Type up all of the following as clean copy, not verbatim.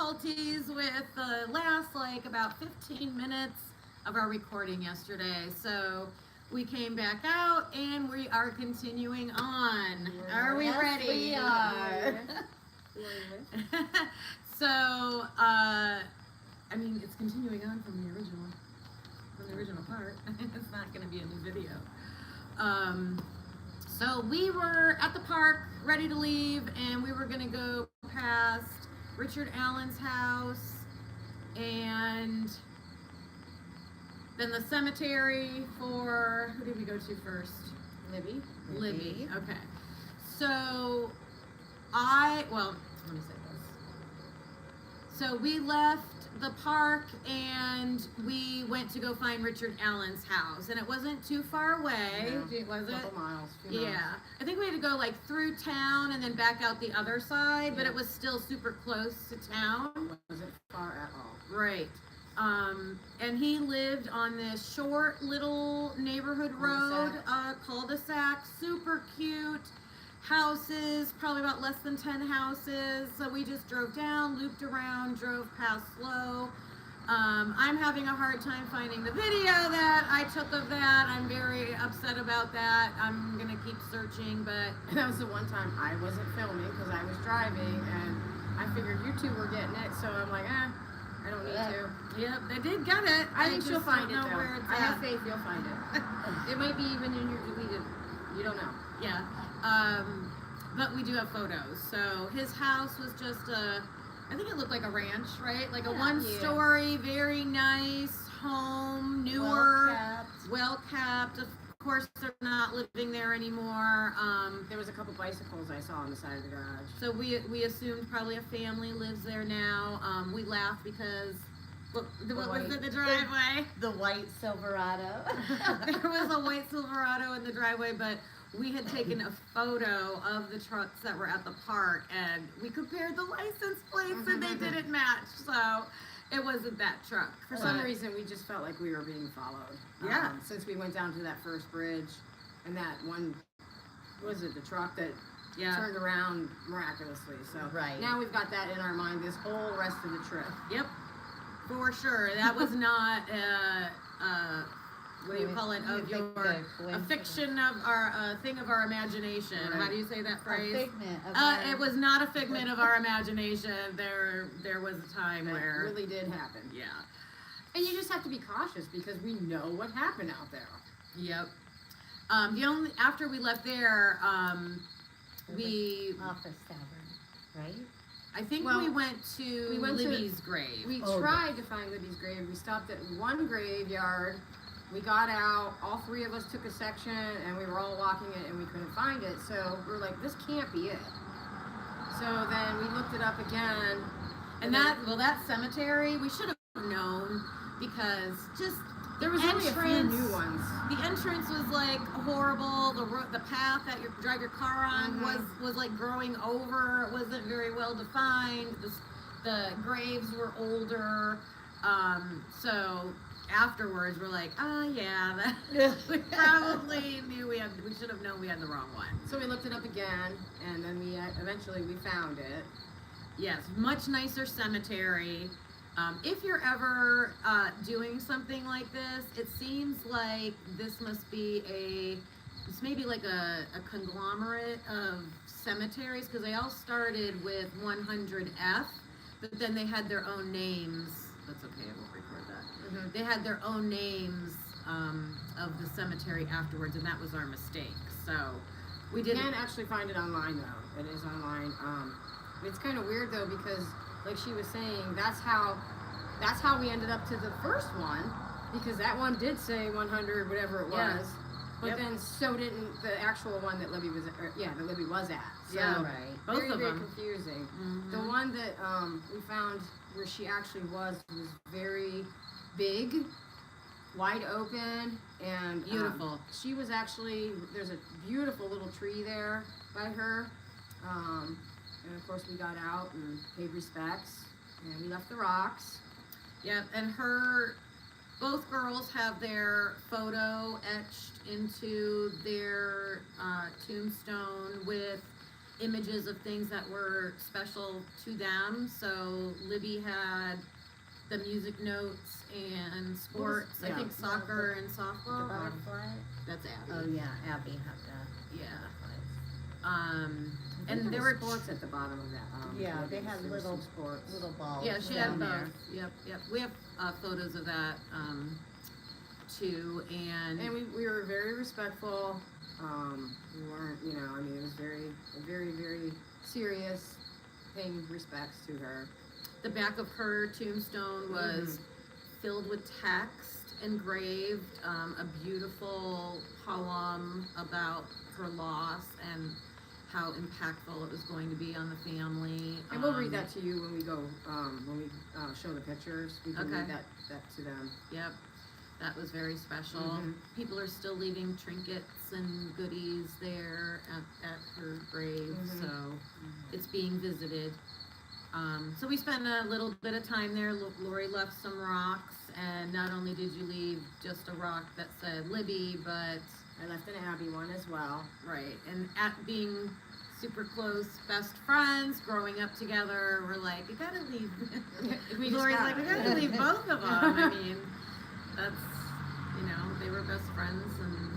difficulties with the last like about 15 minutes of our recording yesterday. So we came back out and we are continuing on. Are we ready? We are. So, I mean, it's continuing on from the original part. It's not going to be a new video. So we were at the park, ready to leave, and we were going to go past Richard Allen's house, and then the cemetery for, who did we go to first? Libby. Okay. So let me say this. So we left the park and we went to go find Richard Allen's house, and it wasn't too far away. No, was it? Couple miles. Yeah. I think we had to go like through town and then back out the other side, but it was still super close to town. Wasn't far at all. Right. And he lived on this short little neighborhood road, cul-de-sac, super cute houses, probably about less than 10 houses. So we just drove down, looped around, drove past slow. I'm having a hard time finding the video that I took of that. I'm very upset about that. I'm gonna keep searching, but that was the one time I wasn't filming because I was driving, and I figured you two were getting it, so I'm like, I don't need to. Yep, they did get it. I think she'll find it, though. I have at. faith you'll find it. It might be even in your deleted. You don't know. Yeah. But we do have photos. So his house was just I think it looked like a ranch, right? Like a one-story, very nice home, newer, well kept. Of course, they're not living there anymore. There was a couple bicycles I saw on the side of the garage. So we assumed probably a family lives there now. We laughed because look, what was it? The driveway. The white Silverado. There was a white Silverado in the driveway, but we had taken a photo of the trucks that were at the park, and we compared the license plates, and they didn't match. So it wasn't that truck. For some reason, we just felt like we were being followed. Yeah. Since we went down to that first bridge, and that one, was it the truck that turned around miraculously? So now we've got that in our mind this whole rest of the trip. Yep, for sure. That was not what do you call it? A fiction of our thing of our imagination. Right. How do you say that phrase? A figment of it was not a figment of our imagination. There was a time where it really did happen. Yeah. And you just have to be cautious because we know what happened out there. Yep. After we left there, we office tavern, right? I think we went to Libby's grave. We tried to find Libby's grave. We stopped at one graveyard. We got out, all three of us took a section, and we were all walking it, and we couldn't find it. So we were like, this can't be it. So then we looked it up again. And that cemetery, we should have known, because just there was only a few new ones. The entrance was like horrible. The path that you drive your car on was like growing over. It wasn't very well defined. The graves were older. So afterwards we're like, we probably knew we should have known we had the wrong one. So we looked it up again, and then we eventually found it. Yes, much nicer cemetery. If you're ever doing something like this, it seems like this must be it's maybe like a conglomerate of cemeteries, because they all started with 100F, but then they had their own names. That's okay, I won't record that. They had their own names of the cemetery afterwards, and that was our mistake. So we didn't. You can actually find it online, though. It is online. It's kind of weird though, because like she was saying, that's how we ended up to the first one, because that one did say 100 whatever it was. But then so didn't the actual one that Libby was at. So Both of very them. Confusing. The one that we found where she actually was very big, wide open, and beautiful. She was actually, there's a beautiful little tree there by her. And of course we got out and paid respects, and we left the rocks. Yep, and both girls have their photo etched into their tombstone with images of things that were special to them. So Libby had the music notes and sports. I Yeah. think soccer and The softball. butterfly. That's Abby. Oh yeah, Abby had the Yeah. butterflies. And there were sports at the bottom of that. Yeah, maybe they had there was little- some sports. little balls. Yeah, she down had there. both. Yep. We have photos of that too, and And we were very respectful. We weren't, I mean, it was very, very serious, paying respects to her. the back of her tombstone was filled with text engraved, a beautiful poem about her loss and how impactful it was going to be on the family. And we'll read that to you when we go, when we show the pictures. We can Okay. read that to them. Yep, that was very special. Mhm. People are still leaving trinkets and goodies there at her grave, Mhm. so it's being visited. So we spent a little bit of time there. Lori left some rocks, and not only did you leave just a rock that said Libby, but I left an Abby one as well. right, and at being super close best friends, growing up together, we're like, we gotta leave. We just Lori's got- like, we gotta leave both of them. I mean, that's, they were best friends, and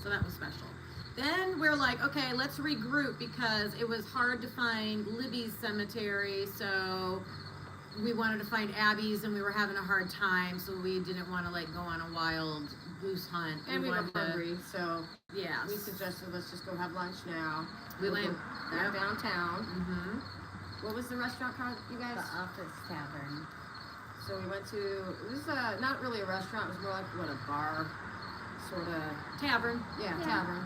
so that was special. Then we're like, okay, let's regroup because it was hard to find Libby's cemetery, so we wanted to find Abby's, and we were having a hard time, so we didn't want to go on a wild goose hunt. And we were wanted to- hungry, so Yeah. we suggested let's just go have lunch now. We We'll went. go back downtown. Mm-hmm. What was the restaurant called, you The guys? Office Tavern. So we went to, it was not really a restaurant, it was more like, a bar, sort of, Tavern. yeah, Yeah. tavern.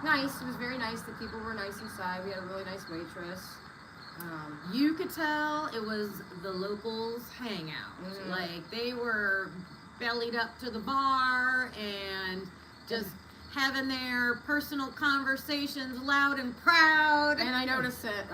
Nice, it was very nice, the people were nice inside, we had a really nice waitress. You could tell it was the locals' hangout. Mhm. Like they were bellied up to the bar and just having their personal conversations loud and proud. And I noticed that,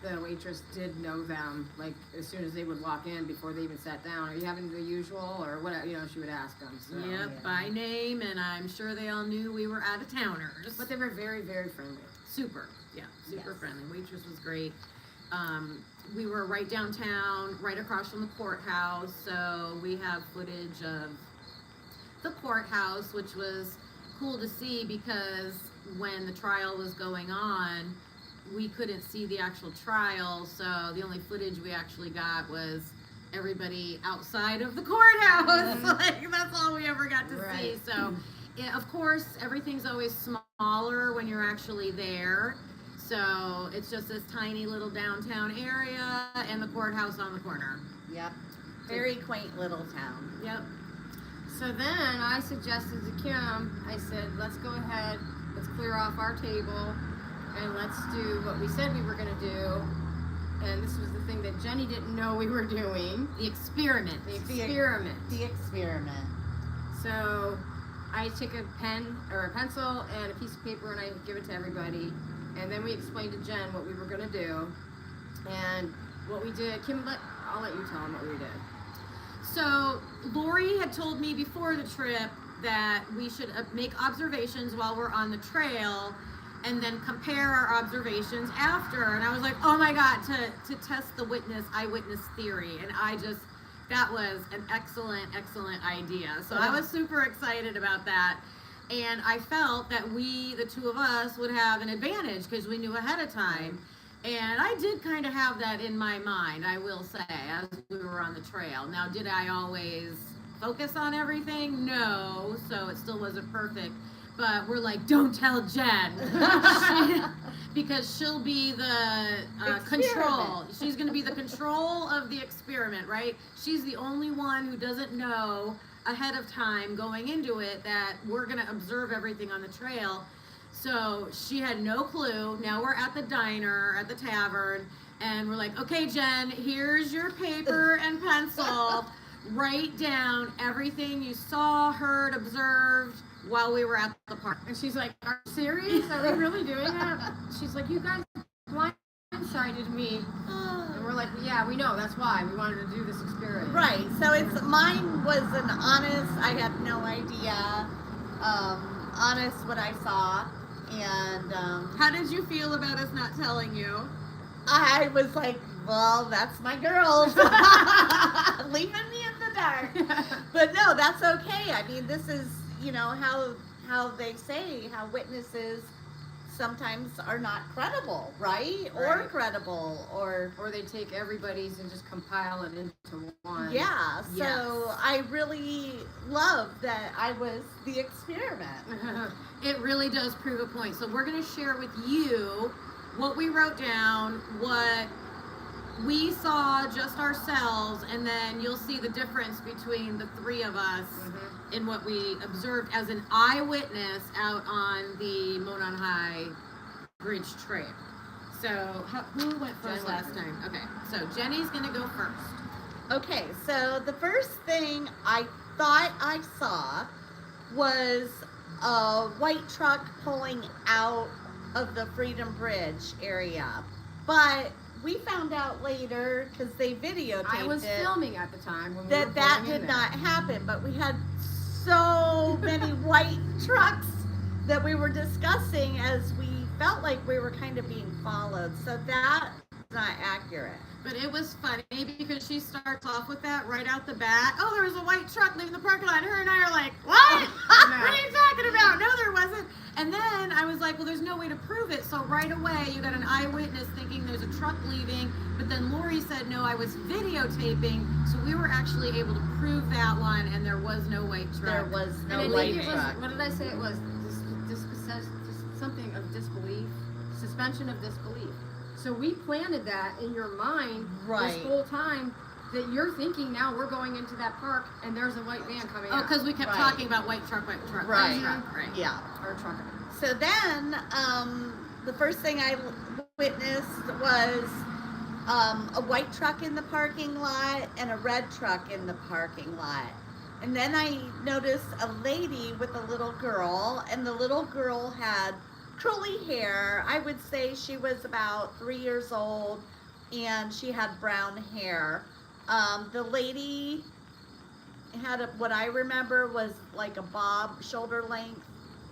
the waitress did know them, like, as soon as they would walk in, before they even sat down, are you having the usual, or whatever, she would ask them, so. Yep, Yeah. by name, and I'm sure they all knew we were out of towners. But they were very, very friendly. Super, yeah, super Yes. friendly. Waitress was great. We were right downtown, right across from the courthouse, so we have footage of the courthouse, which was cool to see because when the trial was going on, we couldn't see the actual trial, so the only footage we actually got was everybody outside of the courthouse. Like, that's all we ever got to see. Right. So, yeah, of course, everything's always smaller when you're actually there. So it's just this tiny little downtown area and the courthouse on the corner. Yep. Very quaint little town. Yep. So then I suggested to Kim, I said, let's go ahead, let's clear off our table, and let's do what we said we were gonna do. And this was the thing that Jenny didn't know we were doing, The experiment. the experiment. The experiment. So I take a pen or a pencil and a piece of paper and I give it to everybody. And then we explained to Jen what we were gonna do. And what we did, I'll let you tell them what we did. So Lori had told me before the trip that we should make observations while we're on the trail and then compare our observations after. And I was like, oh my God, to test the eyewitness theory. And that was an excellent, excellent idea. So I was super excited about that. And I felt that the two of us, would have an advantage because we knew ahead of time. And I did kind of have that in my mind, I will say, as we were on the trail. Now, did I always focus on everything? No, so it still wasn't perfect. But we're like, don't tell Jen. Because she'll be the control. She's going to be the control of the experiment, right? She's the only one who doesn't know ahead of time going into it that we're going to observe everything on the trail. So she had no clue. Now we're at the diner, at the tavern, and we're like, okay, Jen, here's your paper and pencil. Write down everything you saw, heard, observed while we were at the park. And she's like, are you serious? Are we really doing that? She's like, you guys blindsided me. And we're like, yeah, we know, that's why. We wanted to do this experiment. Right. So mine was an honest. I had no idea. Honest what I saw. And How did you feel about us not telling you? I was like, well, that's my girls. Leaving me in the dark. But no, that's okay. I mean, this is, how they say how witnesses sometimes are not credible, right? Or Right. credible, or Or they take everybody's and just compile it into one. yeah. So Yes. I really love that I was the experiment. It really does prove a point. So we're going to share with you what we wrote down, what we saw just ourselves, and then you'll see the difference between the three of us in what we observed as an eyewitness out on the Monon High Bridge Trail. So who went first Jen went last time? Okay, so Jenny's going to go first. Okay, so the first thing I thought I saw was a white truck pulling out of the Freedom Bridge area. But we found out later, because they videotaped I was it, filming at the time when we were that pulling in did there. not happen. But we had so many white trucks that we were discussing as we felt like we were kind of being followed. So that's not accurate. But it was funny because she starts off with that right out the bat. Oh, there was a white truck leaving the parking lot. Her and I are like, what? What are you talking about? No, there wasn't. And then I was like, well, there's no way to prove it. So right away, you got an eyewitness thinking there's a truck leaving. But then Lori said, no, I was videotaping. So we were actually able to prove that one, and there was no white truck. There was And no I white think it was, truck. what did I say it was? Something of disbelief, suspension of disbelief. So we planted that in your mind Right. this whole time that you're thinking now we're going into that park and there's a white van coming Oh, out. because we kept Right. talking about white truck, white truck, Right. white truck, right? Yeah. Or a truck. So then, the first thing I witnessed was a white truck in the parking lot and a red truck in the parking lot. And then I noticed a lady with a little girl, and the little girl had curly hair. I would say she was about 3 years old, and she had brown hair. The lady had what I remember was like a bob, shoulder length,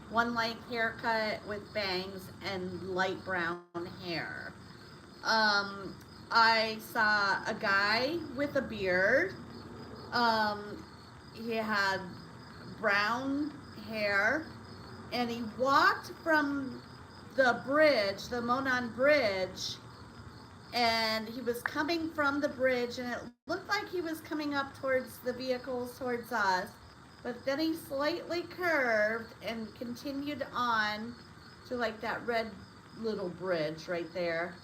one length haircut with bangs and light brown hair. I saw a guy with a beard. He had brown hair, and he walked from the bridge, the Monon Bridge, and he was coming from the bridge, and it looked like he was coming up towards the vehicles, towards us, but then he slightly curved and continued on to like that red little bridge right there,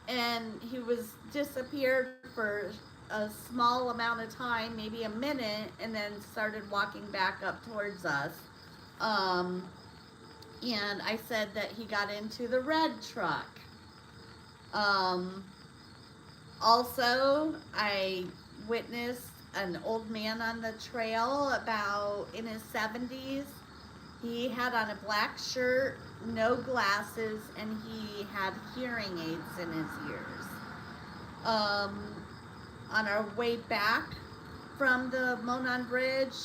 and he was disappeared for a small amount of time, maybe a minute, and then started walking back up towards us. And I said that he got into the red truck. Also, I witnessed an old man on the trail about in his 70s. He had on a black shirt, no glasses, and he had hearing aids in his ears. On our way back from the Monon Bridge,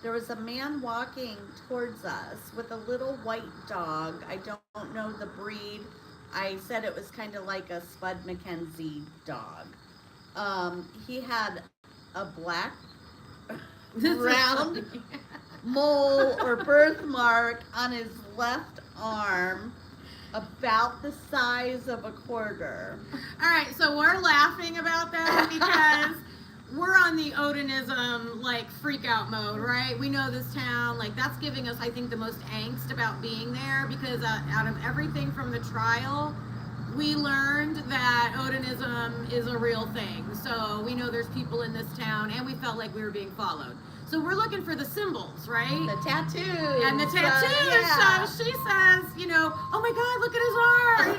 there was a man walking towards us with a little white dog. I don't know the breed. I said it was kind of like a Spud McKenzie dog. He had a black round mole or birthmark on his left arm about the size of a quarter. All right, so we're laughing about that because we're on the Odinism, like, freak out mode, right? We know this town, like, that's giving us, I think, the most angst about being there because out of everything from the trial, we learned that Odinism is a real thing. So we know there's people in this town, and we felt like we were being followed. So we're looking for the symbols, right? The tattoos. And the tattoos. yeah. So she says, oh my God, look at his arm,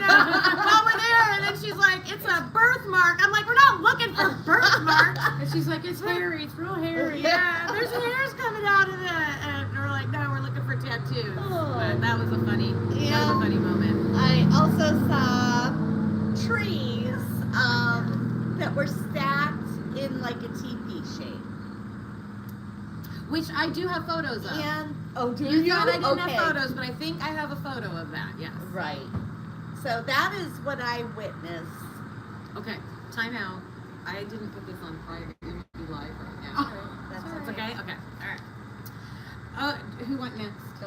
while we're there. And then she's like, it's a birthmark. I'm like, we're not looking for birthmarks. And she's like, it's hairy, it's real hairy. Yeah, there's hairs coming out of it. And we're like, no, we're looking for tattoos. Oh. But that was a funny, Yeah. that was a funny moment. I also saw trees that were stacked in like a teepee shape. Which I do have photos of. And Oh, do You you? thought I didn't Okay. have photos, but I think I have a photo of that. Yes. Right. So that is what I witnessed. Okay. Time out. I didn't put this on private. You're gonna be live right now. That's That's all right. okay. Okay. All right. Who went next?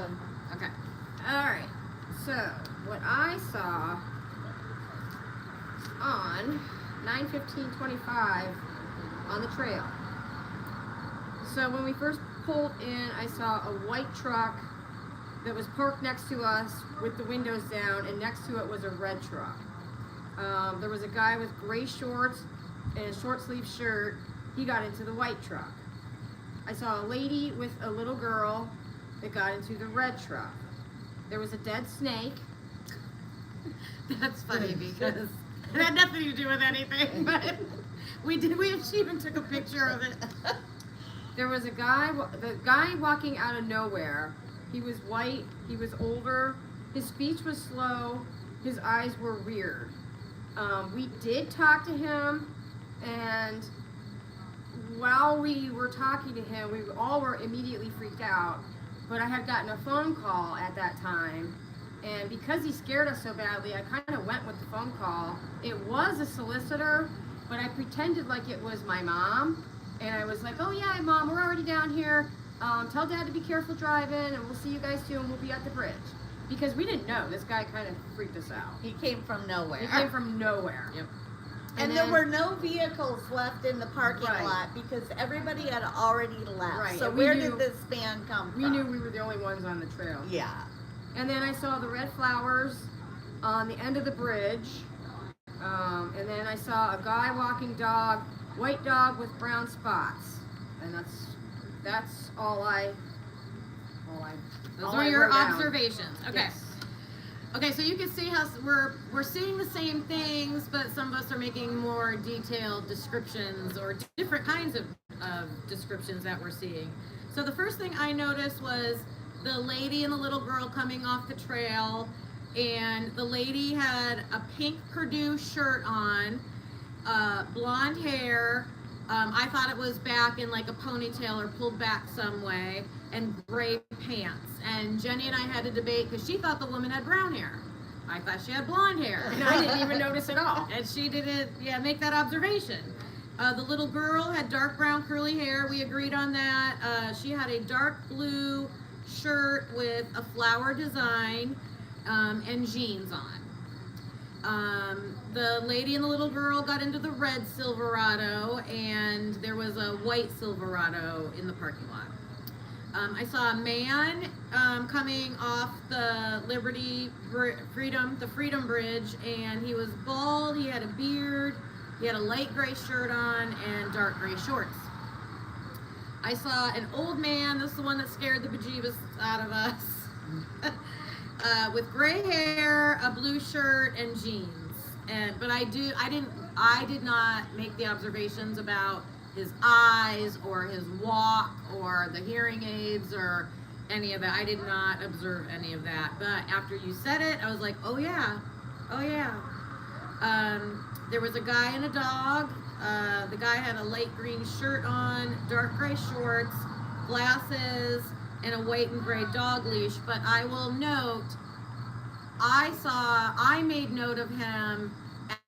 Okay. All right. So what I saw on 9/15/25 on the trail. So when we first pulled in, I saw a white truck that was parked next to us with the windows down, and next to it was a red truck. There was a guy with gray shorts and a short sleeve shirt. He got into the white truck. I saw a lady with a little girl that got into the red truck. There was a dead snake. That's funny because it had nothing to do with anything, but she even took a picture of it. There was the guy walking out of nowhere. He was white, he was older, his speech was slow, his eyes were weird. We did talk to him, and while we were talking to him, we all were immediately freaked out, but I had gotten a phone call at that time, and because he scared us so badly, I kind of went with the phone call. It was a solicitor, but I pretended like it was my mom, and I was like, oh yeah, Mom, we're already down here. Tell Dad to be careful driving, and we'll see you guys soon. We'll be at the bridge. Because we didn't know. This guy kind of freaked us out. He came from nowhere. He came from nowhere. Yep. And then- there were no vehicles left in the parking Right. lot because everybody had already left. Right, So and we where knew- did this van come from? We knew we were the only ones on the trail. Yeah. And then I saw the red flowers on the end of the bridge. And then I saw a guy walking dog, white dog with brown spots. And that's all I Those all were I your wrote down. observations. Okay. Yes. Okay, so you can see how we're seeing the same things, but some of us are making more detailed descriptions or different kinds of descriptions that we're seeing. So the first thing I noticed was the lady and the little girl coming off the trail, and the lady had a pink Purdue shirt on, blonde hair. I thought it was back in like a ponytail or pulled back some way, and gray pants. And Jenny and I had a debate because she thought the woman had brown hair. I thought she had blonde hair. And I didn't even notice at all. And she didn't, make that observation. The little girl had dark brown curly hair. We agreed on that. She had a dark blue shirt with a flower design and jeans on. The lady and the little girl got into the red Silverado, and there was a white Silverado in the parking lot. I saw a man coming off the Freedom Bridge, and he was bald, he had a beard, he had a light gray shirt on, and dark gray shorts. I saw an old man, this is the one that scared the bejeebus out of us, with gray hair, a blue shirt, and jeans. But I did not make the observations about his eyes or his walk or the hearing aids or any of that. I did not observe any of that. But after you said it, I was like, oh yeah. There was a guy and a dog. The guy had a light green shirt on, dark gray shorts, glasses, and a white and gray dog leash. But I will note, I made note of him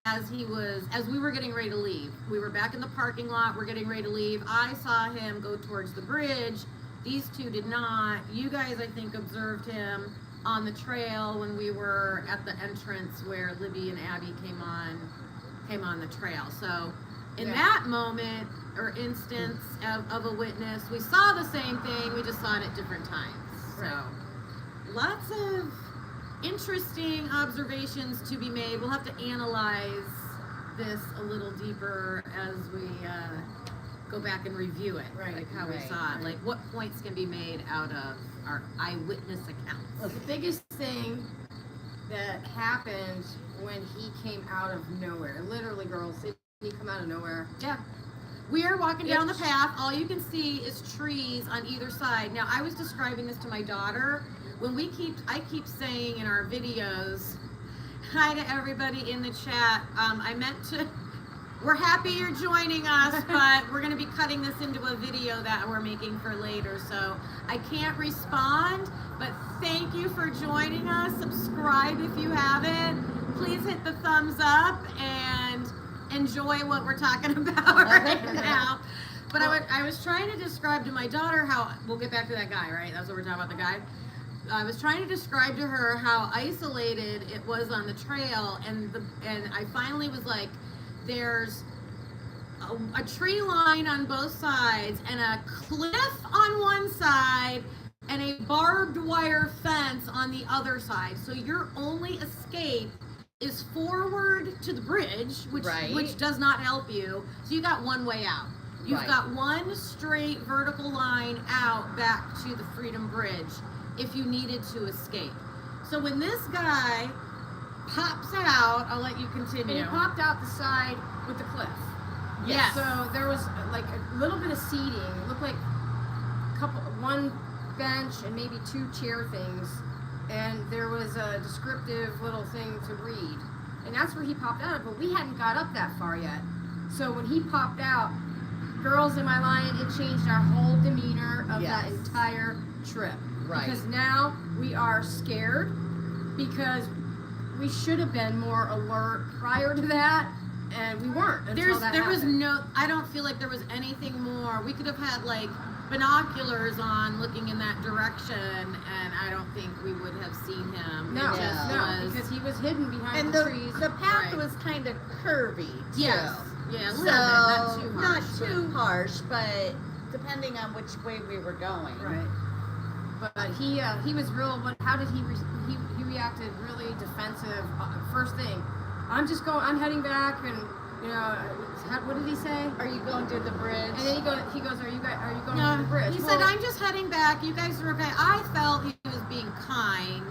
as we were getting ready to leave. We were back in the parking lot, we're getting ready to leave. I saw him go towards the bridge. These two did not. You guys, I think, observed him on the trail when we were at the entrance where Libby and Abby came on the trail. So in that moment or instance of a witness, we saw the same thing, we just saw it at different times. So lots of interesting observations to be made. We'll have to analyze this a little deeper as we go back and review it, like how we saw it, like what points can be made out of our eyewitness accounts. Well, the biggest thing that happened when he came out of nowhere, literally, girls, did he come out of nowhere? Yeah. We are walking down the path. All you can see is trees on either side. Now, I was describing this to my daughter. I keep saying in our videos, hi to everybody in the chat. I meant to, we're happy you're joining us, but we're going to be cutting this into a video that we're making for later, so I can't respond, but thank you for joining us. Subscribe if you haven't. Please hit the thumbs up and enjoy what we're talking about right now. But I was trying to describe to my daughter how, we'll get back to that guy, right? That's what we're talking about, the guy. I was trying to describe to her how isolated it was on the trail, and I finally was like, there's a tree line on both sides and a cliff on one side and a barbed wire fence on the other side. So your only escape is forward to the bridge, which does not help you. So you got one way out. You've got one straight vertical line out back to the Freedom Bridge if you needed to escape. So when this guy pops out, I'll let you continue. And he popped out the side with the cliff. Yes. So there was like a little bit of seating. It looked like one bench and maybe two chair things. And there was a descriptive little thing to read. And that's where he popped out of, but we hadn't got up that far yet. So when he popped out, girls in my line, it changed our whole demeanor of that entire trip. Right. Because now we are scared because we should have been more alert prior to that, and we weren't until that happened. I don't feel like there was anything more. We could have had like binoculars on looking in that direction, and I don't think we would have seen him. No, because he was hidden behind the trees. The path was kind of curvy, too. Yes. Yeah, a little bit, not too harsh. Not too harsh, but depending on which way we were going. Right. But he was real. How did he reacted really defensive. First thing, I'm heading back, and what did he say? Are you going to the bridge? And then he goes, are you going to the bridge? He said, I'm just heading back. You guys are okay. I felt he was being kind.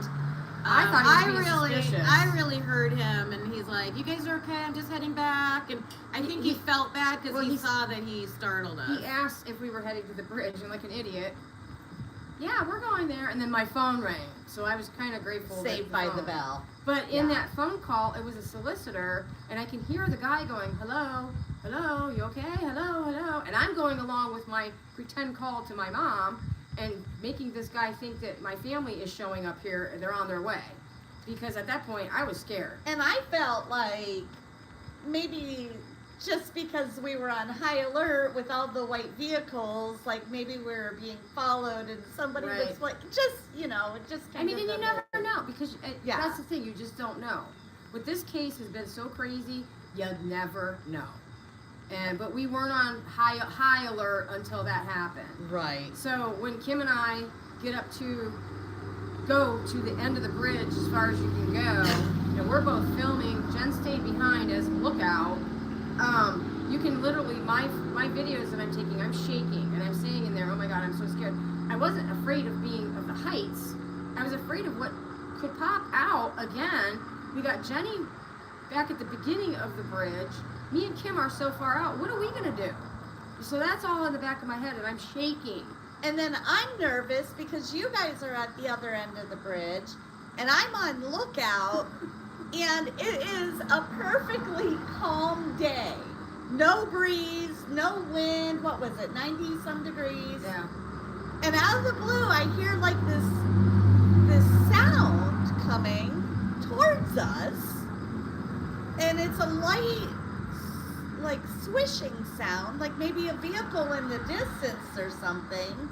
I thought he was being suspicious. I really heard him, and he's like, you guys are okay? I'm just heading back. And I think he felt bad because he saw that he startled us. He asked if we were heading to the bridge, and like an idiot, yeah, we're going there. And then my phone rang, so I was kind of grateful. Saved by the bell. But in that phone call, it was a solicitor, and I can hear the guy going, hello, hello, you okay? Hello, hello. And I'm going along with my pretend call to my mom and making this guy think that my family is showing up here and they're on their way. Because at that point, I was scared. And I felt like maybe just because we were on high alert with all the white vehicles, like maybe we were being followed and somebody was like, just kind of. And you never know, because that's the thing, you just don't know. But this case has been so crazy, you never know. But we weren't on high alert until that happened. Right. So when Kim and I go to the end of the bridge as far as you can go, we're both filming. Jen stayed behind as lookout. You can literally, my videos that I'm taking, I'm shaking, and I'm saying in there, oh my God, I'm so scared. I wasn't afraid of the heights. I was afraid of what could pop out again. We got Jenny back at the beginning of the bridge. Me and Kim are so far out. What are we going to do? So that's all in the back of my head, and I'm shaking. And then I'm nervous because you guys are at the other end of the bridge, and I'm on lookout, and it is a perfectly calm day. No breeze, no wind. What was it, 90-some degrees? Yeah. And out of the blue, I hear like this sound coming towards us, and it's a light, like swishing sound, like maybe a vehicle in the distance or something.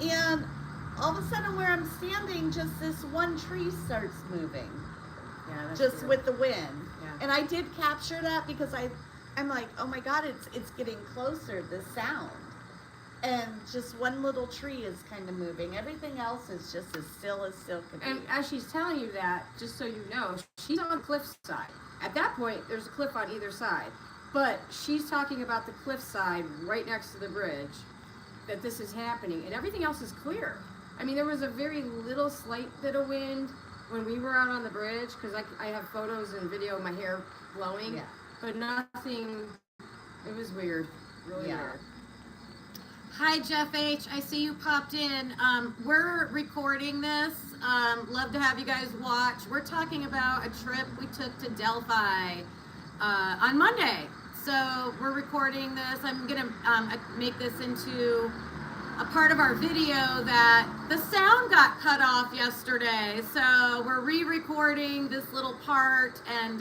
And all of a sudden, where I'm standing, just this one tree starts moving. Yeah, that's just weird. with the wind. Yeah. And I did capture that because I'm like, oh my God, it's getting closer, this sound. And just one little tree is kind of moving. Everything else is just as still can be. And as she's telling you that, just so you know, she's on the cliff side. At that point, there's a cliff on either side. But she's talking about the cliff side right next to the bridge, that this is happening, and everything else is clear. I mean, there was a very little slight bit of wind when we were out on the bridge, because I have photos and video of my hair blowing, but nothing. It was weird, really weird. Hi, Jeff H. I see you popped in. We're recording this. Love to have you guys watch. We're talking about a trip we took to Delphi on Monday. So we're recording this. I'm gonna make this into a part of our video that the sound got cut off yesterday. So we're re-recording this little part, and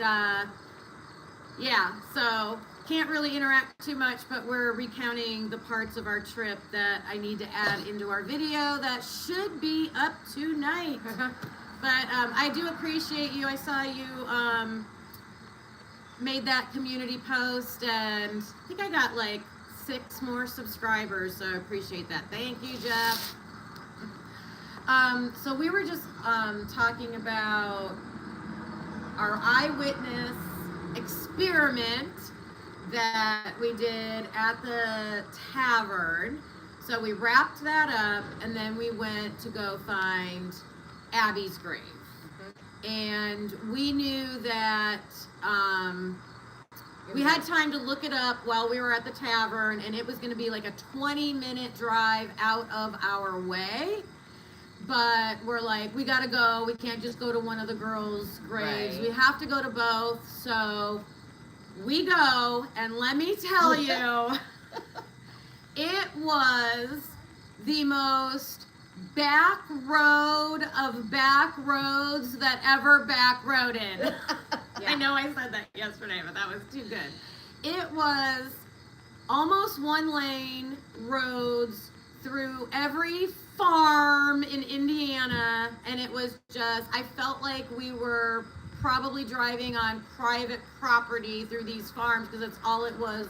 yeah, so can't really interact too much, but we're recounting the parts of our trip that I need to add into our video that should be up tonight. But I do appreciate you. I saw you made that community post, and I think I got like 6 more subscribers, so I appreciate that. Thank you, Jeff. So we were just talking about our eyewitness experiment that we did at the tavern. So we wrapped that up, and then we went to go find Abby's grave. And we knew that we had time to look it up while we were at the tavern, and it was going to be like a 20-minute drive out of our way. But we're like, we got to go. We can't just go to one of the girls' graves. Right. We have to go to both. So we go, and let me tell you, it was the most back road of back roads that ever back roaded. I know I said that yesterday, but that was too good. It was almost 1-lane roads through every farm in Indiana, and it was just, I felt like we were probably driving on private property through these farms, because that's all it was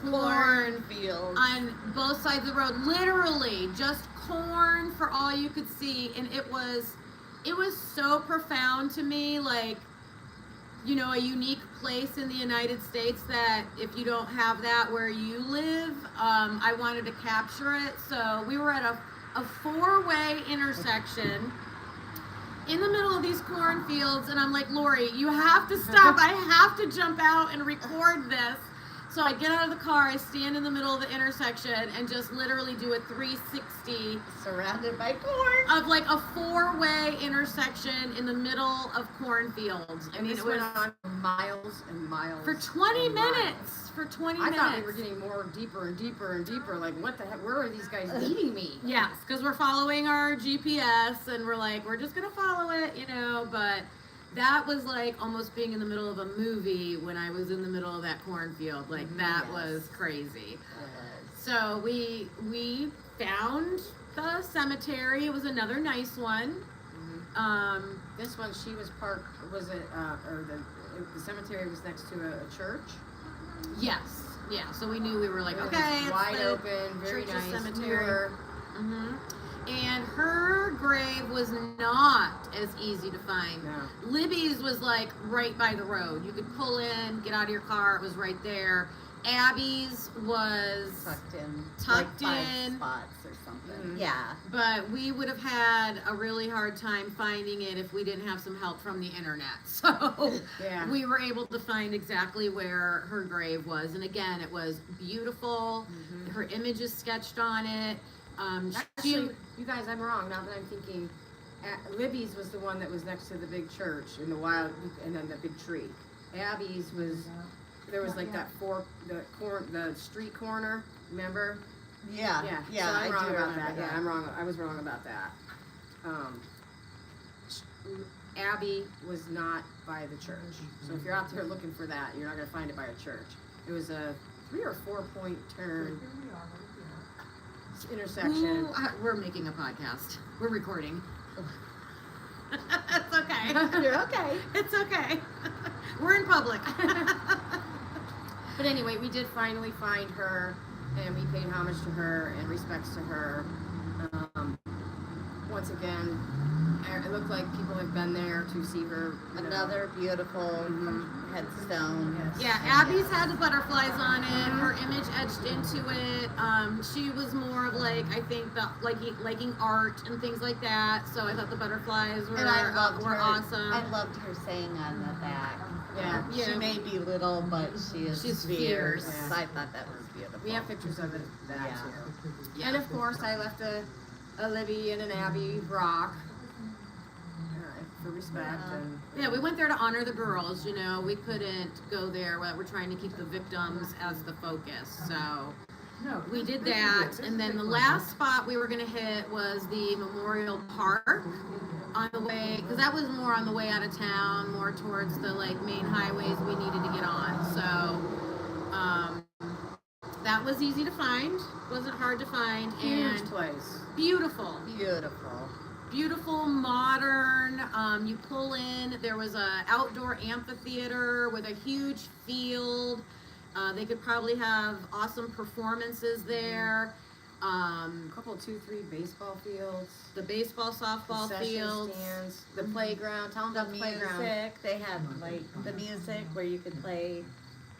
corn fields on both sides of the road, literally just corn for all you could see. And it was so profound to me, like, you know, a unique place in the United States that if you don't have that where you live, I wanted to capture it. So we were at a 4-way intersection in the middle of these cornfields, and I'm like, Lori, you have to stop. I have to jump out and record this. So I get out of the car, I stand in the middle of the intersection, and just literally do a 360 surrounded by corn of like a 4-way intersection in the middle of cornfields. And this went on for miles and miles. For 20 and minutes. miles. For 20 I minutes. thought we were getting more deeper and deeper and deeper. Like, what the heck? Where are these guys leading me? Yes, because we're following our GPS, and we're like, we're just going to follow it, you know, but that was like almost being in the middle of a movie when I was in the middle of that cornfield. Like, that was crazy. So we found the cemetery. It was another nice one. This one, she was parked, was it, or the cemetery was next to a church? Yes. Yeah, so we knew, we were like, It was okay, it's wide the open, very church's nice, cemetery. newer. And her grave was not as easy to find. No. Libby's was like right by the road. You could pull in, get out of your car, it was right there. Abby's was tucked in, like 5 spots or something. Yeah. but we would have had a really hard time finding it if we didn't have some help from the internet. So Yeah. we were able to find exactly where her grave was. And again, it was beautiful. Her image is sketched on it. Actually, you guys, I'm wrong. Now that I'm thinking, Libby's was the one that was next to the big church in the wild, and then the big tree. Abby's was, there was like that the street corner. Remember? Yeah. So I'm wrong I do about remember that. Yeah, I'm wrong. I was wrong about that. Abby was not by the church. So if you're out there looking for that, you're not gonna find it by a church. It was a 3 or 4 point turn. Intersection. We're making a podcast. We're recording. It's okay. You're okay. It's okay. We're in public. But anyway, we did finally find her, and we paid homage to her and respects to her. Once again, it looked like people have been there to see her. Another beautiful headstone. Yeah, Abby's had the butterflies on it. Her image etched into it. She was more of like, I think, liking art and things like that. So I thought the butterflies were, And I loved were her. awesome. I loved her saying on the back. Yeah. She may be little, but she's fierce. fierce. I thought that was beautiful. We have pictures of it, that Yeah. too. Yeah. And of course, I left a Libby and an Abby rock for respect. Yeah. And Yeah, we went there to honor the girls. You know, we couldn't go there. We're trying to keep the victims as the focus. So No, we did this is that, good. This and is then big the fun. last spot we were gonna hit was the Memorial Park on the way, because that was more on the way out of town, more towards the like main highways we needed to get on. So that was easy to find, wasn't hard to find, huge and place. beautiful. Beautiful. Beautiful, modern. You pull in. There was a outdoor amphitheater with a huge field. They could probably have awesome performances there. A couple, 2, 3 baseball fields. The baseball, softball concession fields. stands, the playground. Tell them The about the playground. music, they had like the music where you could play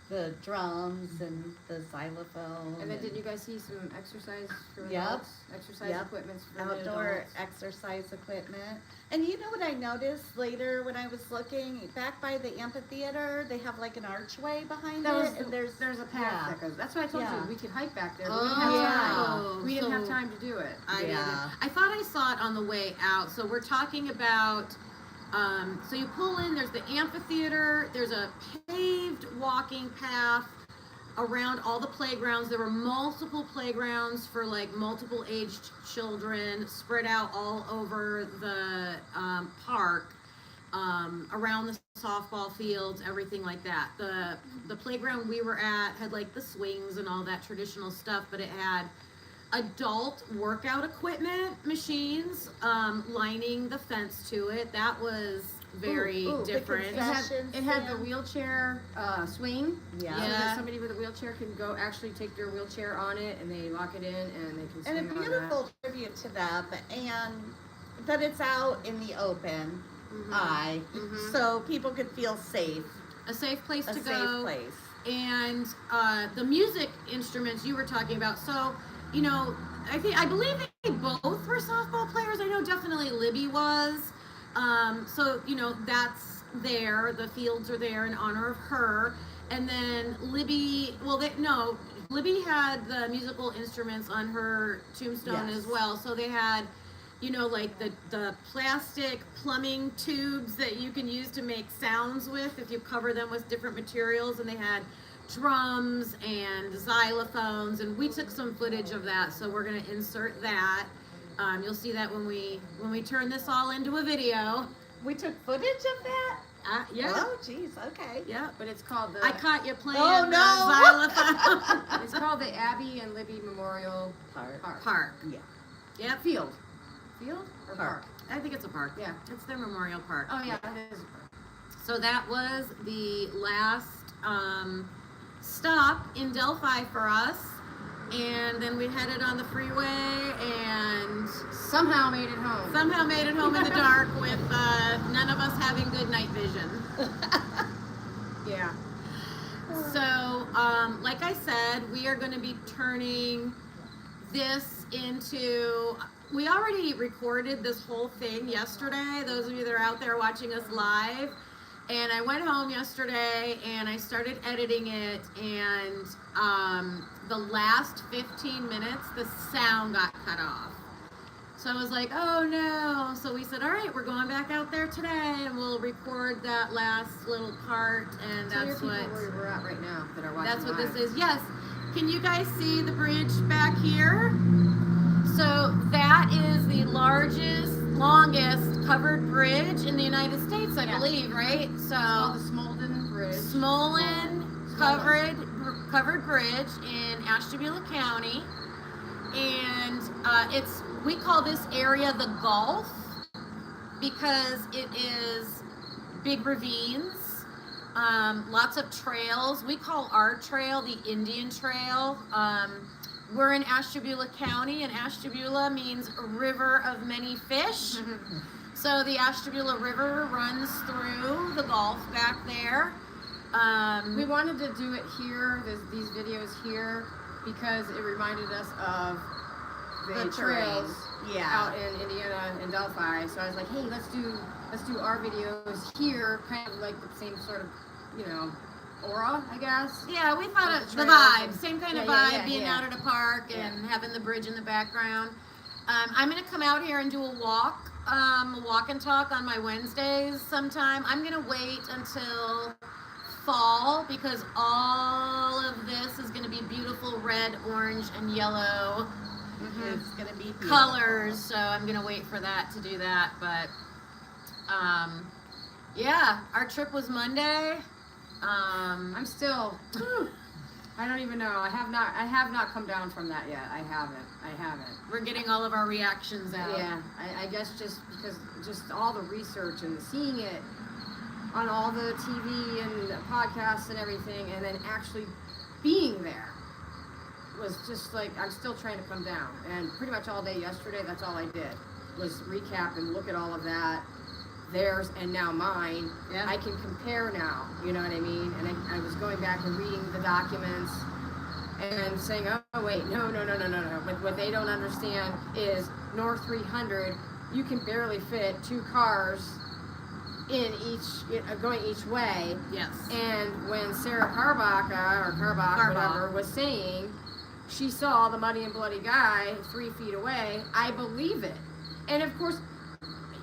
the drums and the xylophone. And then did you guys see some exercise for Yep. adults? Exercise Yep. equipment for the outdoor adults. exercise equipment. And you know what I noticed later when I was looking back by the amphitheater? They have like an archway behind That it, was and there's a path yeah. that goes. That's why I told Yeah. you we could hike back there. But Oh, we didn't have yeah. time. We didn't have So- time to do it. I Yeah. didn't. I thought I saw it on the way out. So we're talking about. So you pull in. There's the amphitheater. There's a paved walking path around all the playgrounds. There were multiple playgrounds for like multiple aged children spread out all over the park, around the softball fields, everything like that. The playground we were at had like the swings and all that traditional stuff, but it had adult workout equipment machines lining the fence to it. That was very Ooh, the different. It had, Concession it had the stand. wheelchair swing. Yeah. So Yeah. that somebody with a wheelchair can go actually take their wheelchair on it and they lock it in and they can swing And a on beautiful tribute to them, and that it's out in the open Mhm. eye, Mhm. so people could feel safe, A safe place a to safe go. place. And the music instruments you were talking about. So, you know, I believe they both were softball players. I know definitely Libby was. So, you know, that's there. The fields are there in honor of her. And then Libby, Libby had the musical instruments on her tombstone Yes. as well. So they had, you know, like the plastic plumbing tubes that you can use to make sounds with if you cover them with different materials, and they had drums and xylophones, and we took some footage of that, so we're going to insert that. You'll see that when we turn this all into a video. We took footage of that? Yeah. Oh, geez, okay. Yeah. But it's called the I caught you playing Oh, the no. xylophone. it's called the Abby and Libby Memorial Park. Park. Yeah. Yep. Field or Park. park? I think it's a park. Yeah. It's their memorial park. Oh yeah, it is a park. So that was the last stop in Delphi for us. And then we headed on the freeway and Somehow made it home. somehow made it home in the dark with none of us having good night vision. Yeah. So, like I said, we are going to be turning this into. We already recorded this whole thing yesterday. Those of you that are out there watching us live. And I went home yesterday and I started editing it, and the last 15 minutes, the sound got cut off. So I was like, oh no. So we said, all right, we're going back out there today and we'll record that last little part, and Tell your that's people what where we're at right now that are watching. that's what live. this is. Yes. Can you guys see the bridge back here? So that is the longest covered bridge in the United States, I Yeah. believe, right? It's called So the Smolden Bridge. Smollen covered bridge in Ashtabula County, and we call this area the Gulf because it is big ravines, lots of trails. We call our trail the Indian Trail. We're in Ashtabula County, and Ashtabula means river of many fish. So the Ashtabula River runs through the Gulf back there. We wanted to do it here, these videos here, because it reminded us of the trails Yeah. out in Indiana and Delphi. So I was like, hey, let's do our videos here, kind of like the same sort of, you know, aura, I guess. Yeah, we thought With of the the trails vibe, and- same kind of Yeah, vibe, yeah, yeah, being yeah. out at a park Yeah. and having the bridge in the background. I'm gonna come out here and do a walk walk and talk on my Wednesdays sometime. I'm gonna wait until fall because all of this is gonna be beautiful red, orange, and yellow It's gonna be beautiful. colors. So I'm gonna wait for that to do that. But yeah, our trip was Monday. I'm still. I don't even know. I have not come down from that yet. I haven't. We're getting all of our reactions out. Yeah, I guess just because just all the research and seeing it on all the TV and podcasts and everything, and then actually being there was just like, I'm still trying to come down. And pretty much all day yesterday, that's all I did was recap and look at all of that. Theirs and now mine. Yeah. I can compare now, you know what I mean? And I was going back and reading the documents and saying, oh wait, no. What they don't understand is North 300, you can barely fit 2 cars in going each way. Yes. And when Sarah Carbach, whatever, was saying she saw the muddy and bloody guy 3 feet away, I believe it. And of course,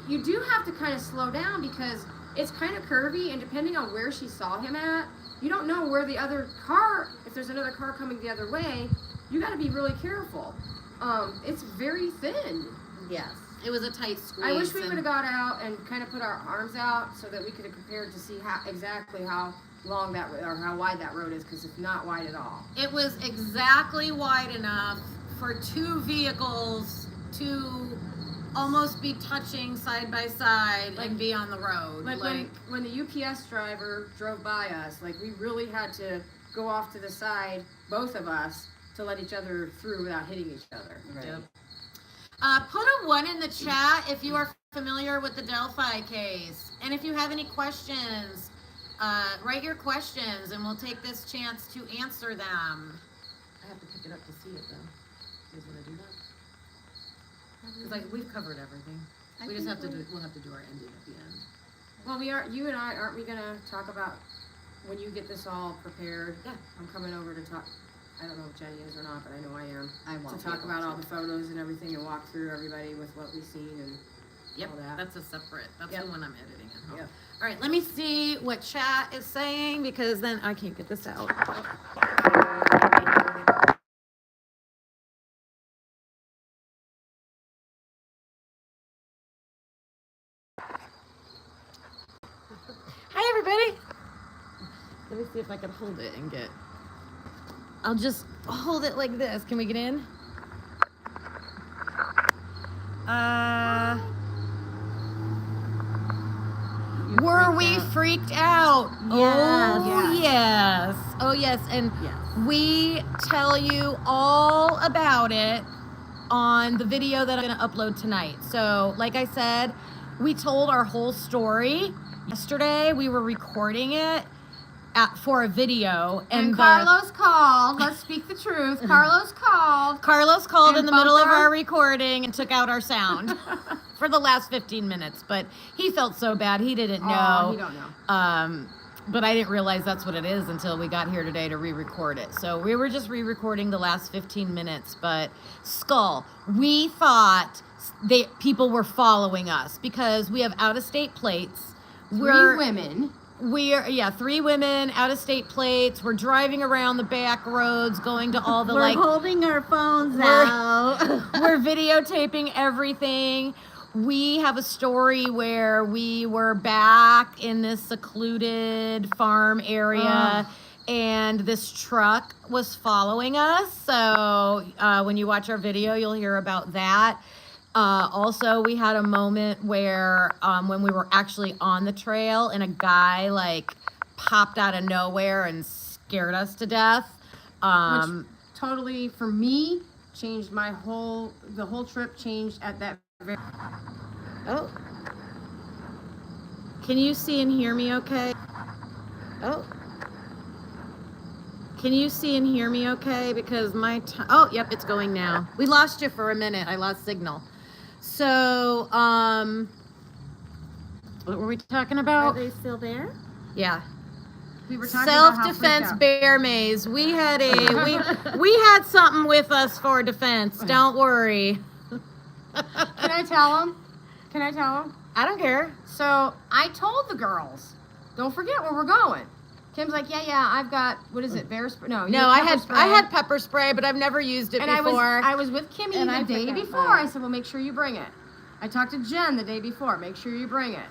you do have to kind of slow down because it's kind of curvy, and depending on where she saw him at, you don't know where the other car, if there's another car coming the other way, you got to be really careful. It's very thin. Yes. It was a tight squeeze. I wish we would have got out and kind of put our arms out so that we could have compared to see exactly how long that or how wide that road is, because it's not wide at all. It was exactly wide enough for 2 vehicles to almost be touching side by side and be on the road. Like when the UPS driver drove by us, like we really had to go off to the side, both of us, to let each other through without hitting each other. Right. Yep. Put a 1 in the chat if you are familiar with the Delphi case. And if you have any questions, write your questions and we'll take this chance to answer them. I have to pick it up to see it though. You guys want to do that? Because we've covered everything. We just have to do. We'll have to do our ending at the end. Well, you and I, aren't we gonna talk about when you get this all prepared? Yeah. I'm coming over to talk. I don't know if Jenny is or not, but I know I am. I won't To talk be able about to. all the photos and everything and walk through everybody with what we've seen and Yep, all that. that's a separate. That's Yep. the one I'm editing at home. Yep. All right, let me see what chat is saying because then I can't get this out. Hi, everybody. Let me see if I can hold it and get. I'll just hold it like this. Can we get in? Were we freaked out? Oh, yes. Oh, yes. And Yes. we tell you all about it on the video that I'm going to upload tonight. So, like I said, we told our whole story yesterday. We were recording it for a video. And Carlos called. Let's speak the truth. Carlos called. Carlos called And in the middle of bumped our- our recording and took out our sound for the last 15 minutes. But he felt so bad. He didn't know. Oh, he don't know. But I didn't realize that's what it is until we got here today to re-record it. So we were just re-recording the last 15 minutes. But Skull, we thought people were following us because we have out-of-state plates. Three women. We're 3 women, out-of-state plates. We're driving around the back roads, going to all the We're holding our phones out. we're videotaping everything. We have a story where we were back in this secluded farm area and this truck was following us. So when you watch our video, you'll hear about that. Also, we had a moment where when we were actually on the trail and a guy popped out of nowhere and scared us to death. Which totally, for me, changed the whole trip changed at that very. Oh. Can you see and hear me okay? Oh. Can you see and hear me okay? Because oh, yep, it's going now. We lost you for a minute. I lost signal. So, what were we talking Are about? they still there? Yeah. We were talking about how Self-defense freaked out. bear maze. We had we had something with us for defense. Don't worry. Can I tell them? Can I tell them? I don't care. So I told the girls, don't forget where we're going. Kim's like, yeah, I've got, what is it, bear spray? No, I had pepper spray, but I've never used it and before. I was with Kimmy And the I day forgot before. mine. I said, well, make sure you bring it. I talked to Jen the day before. Make sure you bring it.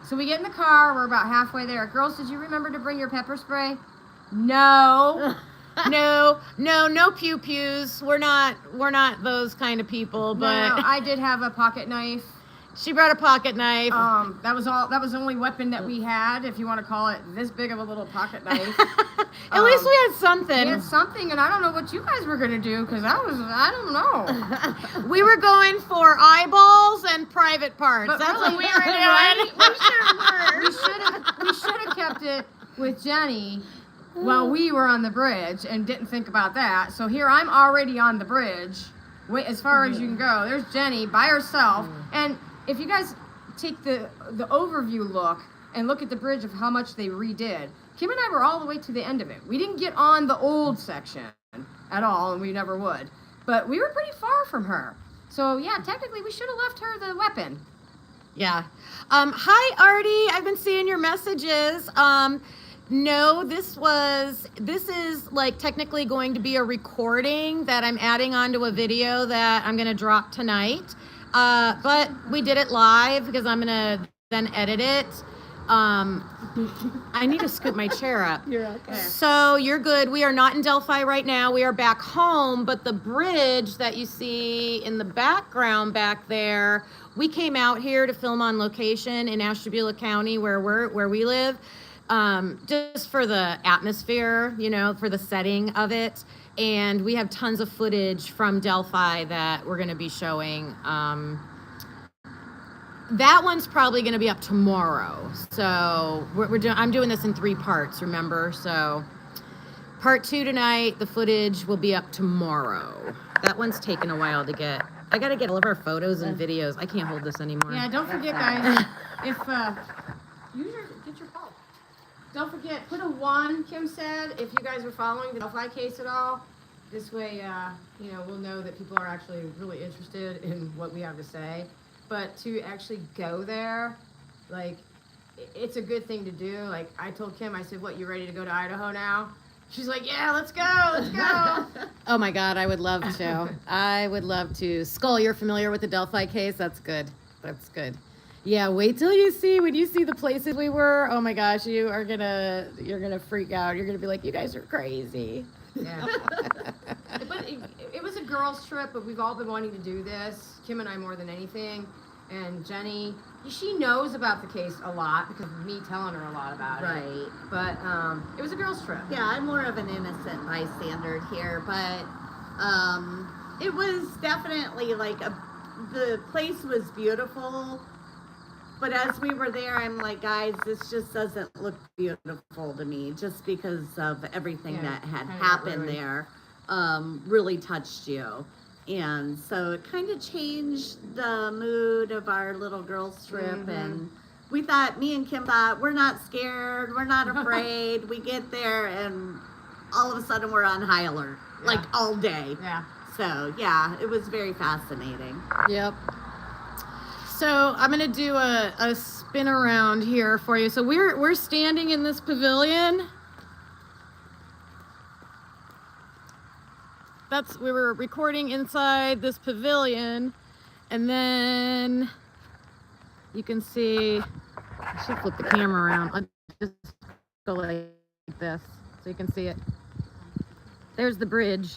So we get in the car. We're about halfway there. Girls, did you remember to bring your pepper spray? No. no pew pews. We're not those kind of people. But No, I did have a pocket knife. She brought a pocket knife. That was the only weapon that we had, if you want to call it this big of a little pocket knife. At least we had something. We had something, and I don't know what you guys were gonna do, because I don't know. We were going for eyeballs and private parts. But That's really, what we were doing. right? We should have kept it with Jenny while we were on the bridge and didn't think about that. So here I'm already on the bridge, as far as you can go. There's Jenny by herself, and if you guys take the overview look and look at the bridge of how much they redid, Kim and I were all the way to the end of it. We didn't get on the old section at all, and we never would. But we were pretty far from her. So yeah, technically we should have left her the weapon. Yeah. Hi, Artie. I've been seeing your messages. No, this is like technically going to be a recording that I'm adding onto a video that I'm going to drop tonight. But we did it live because I'm going to then edit it. I need to scoot my chair up. You're okay. So you're good. We are not in Delphi right now. We are back home, but the bridge that you see in the background back there, we came out here to film on location in Ashtabula County where we live, just for the atmosphere, for the setting of it. And we have tons of footage from Delphi that we're going to be showing. That one's probably going to be up tomorrow. So I'm doing this in 3 parts, remember? So part 2 tonight, the footage will be up tomorrow. That one's taken a while to get. I got to get all of our photos and videos. I can't hold this anymore. Yeah, don't forget, guys, get your phone. Don't forget, put a 1, Kim said, if you guys are following the Delphi case at all. This way, we'll know that people are actually really interested in what we have to say. But to actually go there, like, it's a good thing to do. Like, I told Kim, I said, what, you ready to go to Idaho now? She's like, yeah, let's go. Oh my God, I would love to. I would love to. Skull, you're familiar with the Delphi case? That's good. Yeah, wait till when you see the places we were. Oh my gosh, you're gonna freak out. You're gonna be like, you guys are crazy. Yeah. But it was a girls' trip, but we've all been wanting to do this. Kim and I more than anything. And Jenny, she knows about the case a lot because of me telling her a lot about it. Right. But it was a girls' trip. Yeah, I'm more of an innocent bystander here, but it was definitely like the place was beautiful. But as we were there, I'm like, guys, this just doesn't look beautiful to me, just because of everything that had happened there really touched you. And so it kind of changed the mood of our little girls trip. And me and Kim thought, we're not scared, we're not afraid. We get there and all of a sudden we're on high alert, like all day. Yeah. So yeah, it was very fascinating. Yep. So I'm gonna do a spin around here for you. So we're standing in this pavilion. We were recording inside this pavilion, and then you can see. I should flip the camera around. I'll just go like this so you can see it. There's the bridge.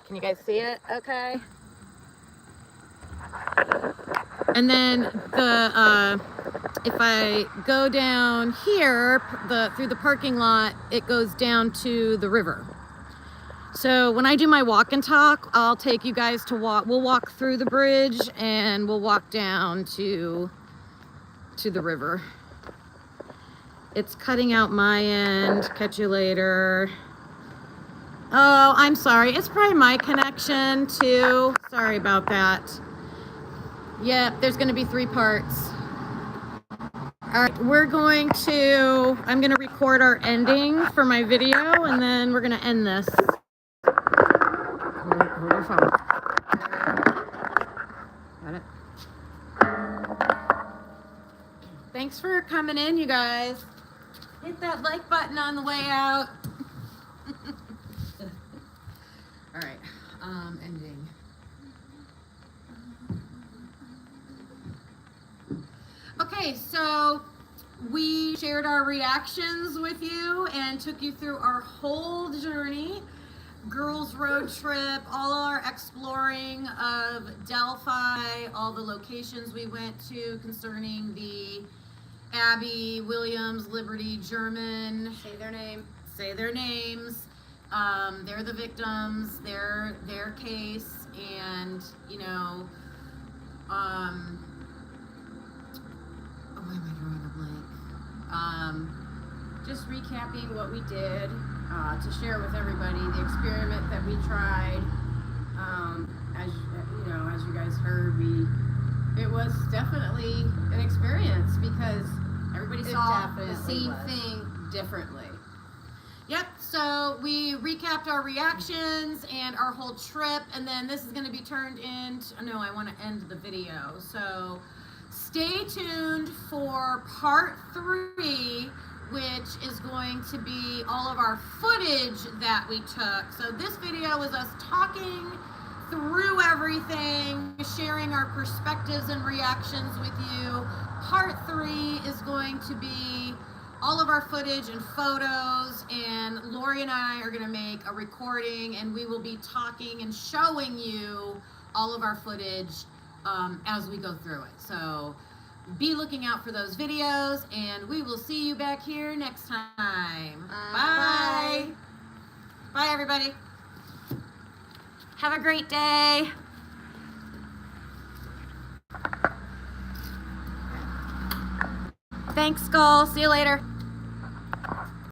Can you guys see it? Okay. And then if I go down here, through the parking lot, it goes down to the river. So when I do my walk and talk, I'll take you guys to walk. We'll walk through the bridge and we'll walk down to the river. It's cutting out my end. Catch you later. Oh, I'm sorry. It's probably my connection too. Sorry about that. Yep, there's going to be 3 parts. All right, I'm going to record our ending for my video, and then we're going to end this. microphone. Got it. Thanks for coming in, you guys. Hit that like button on the way out. All right, ending. Okay, so we shared our reactions with you and took you through our whole journey. Girls road trip, all our exploring of Delphi, all the locations we went to concerning the Abby, Williams, Liberty, German. Say their name. Say their names. They're the victims, their case, and why am I drawing a blank? Just recapping what we did to share with everybody the experiment that we tried. As you guys heard, it was definitely an experience because everybody saw the same thing differently. Yep, so we recapped our reactions and our whole trip, and then this is going to be turned into, no, I want to end the video. So stay tuned for part 3, which is going to be all of our footage that we took. So this video was us talking through everything, sharing our perspectives and reactions with you. Part 3 is going to be all of our footage and photos, and Lori and I are going to make a recording, and we will be talking and showing you all of our footage as we go through it. So be looking out for those videos, and we will see you back here next time. Bye. Bye, everybody. Have a great day. Thanks, Skull. See you later.